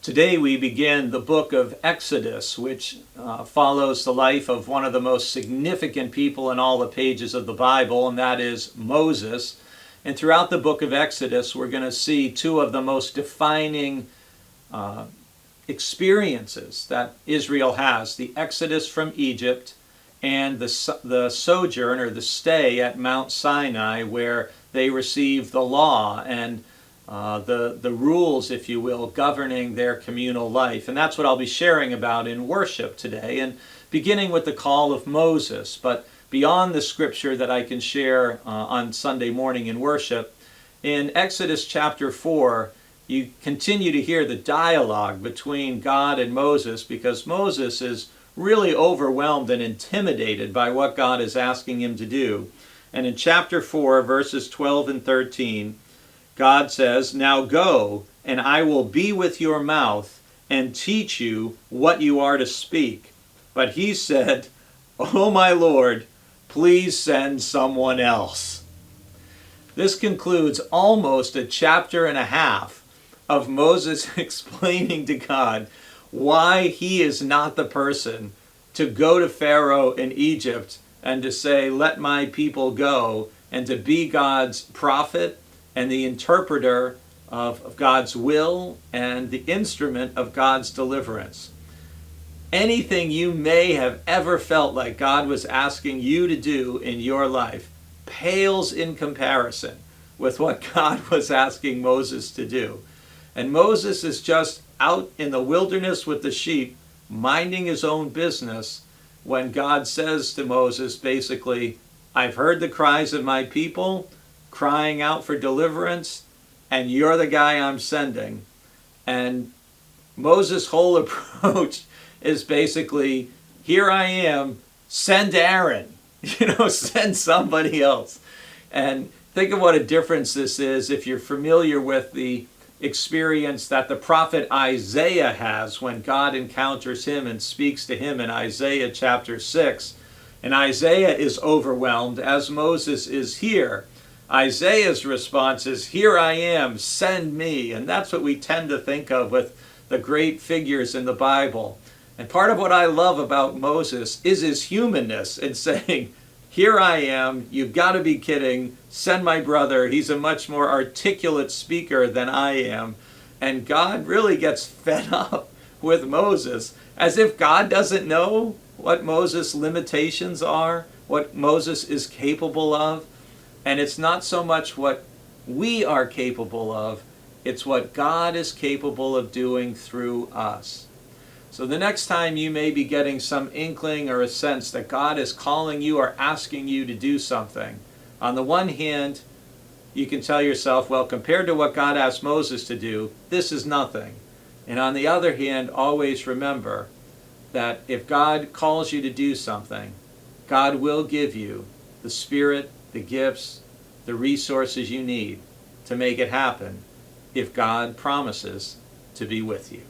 Today we begin the book of Exodus, which follows the life of one of the most significant people in all the pages of the Bible, and that is Moses. And throughout the book of Exodus, we're going to see two of the most defining experiences that Israel has: the Exodus from Egypt and the sojourn or the stay at Mount Sinai, where they receive the law and the rules, if you will, governing their communal life. And that's what I'll be sharing about in worship today, and beginning with the call of Moses. But beyond the scripture that I can share on Sunday morning in worship, in Exodus chapter 4, you continue to hear the dialogue between God and Moses, because Moses is really overwhelmed and intimidated by what God is asking him to do. And in chapter 4, verses 12 and 13, God says, "Now go, and I will be with your mouth and teach you what you are to speak." But he said, "Oh my Lord, please send someone else." This concludes almost a chapter and a half of Moses explaining to God why he is not the person to go to Pharaoh in Egypt and to say, "Let my people go," and to be God's prophet and the interpreter of God's will and the instrument of God's deliverance. Anything you may have ever felt like God was asking you to do in your life pales in comparison with what God was asking Moses to do. And Moses is just out in the wilderness with the sheep, minding his own business, when God says to Moses, basically, "I've heard the cries of my people crying out for deliverance, and you're the guy I'm sending." And Moses' whole approach is basically, "Here I am, send Aaron, send somebody else." And think of what a difference this is if you're familiar with the experience that the prophet Isaiah has when God encounters him and speaks to him in Isaiah chapter 6. And Isaiah is overwhelmed, as Moses is here. Isaiah's response is, "Here I am, send me." And that's what we tend to think of with the great figures in the Bible. And part of what I love about Moses is his humanness in saying, "Here I am, you've got to be kidding, send my brother. He's a much more articulate speaker than I am." And God really gets fed up with Moses, as if God doesn't know what Moses' limitations are, what Moses is capable of. And it's not so much what we are capable of, it's what God is capable of doing through us. So the next time you may be getting some inkling or a sense that God is calling you or asking you to do something, on the one hand, you can tell yourself, well, compared to what God asked Moses to do, this is nothing. And on the other hand, always remember that if God calls you to do something, God will give you the Spirit, the gifts, the resources you need to make it happen, if God promises to be with you.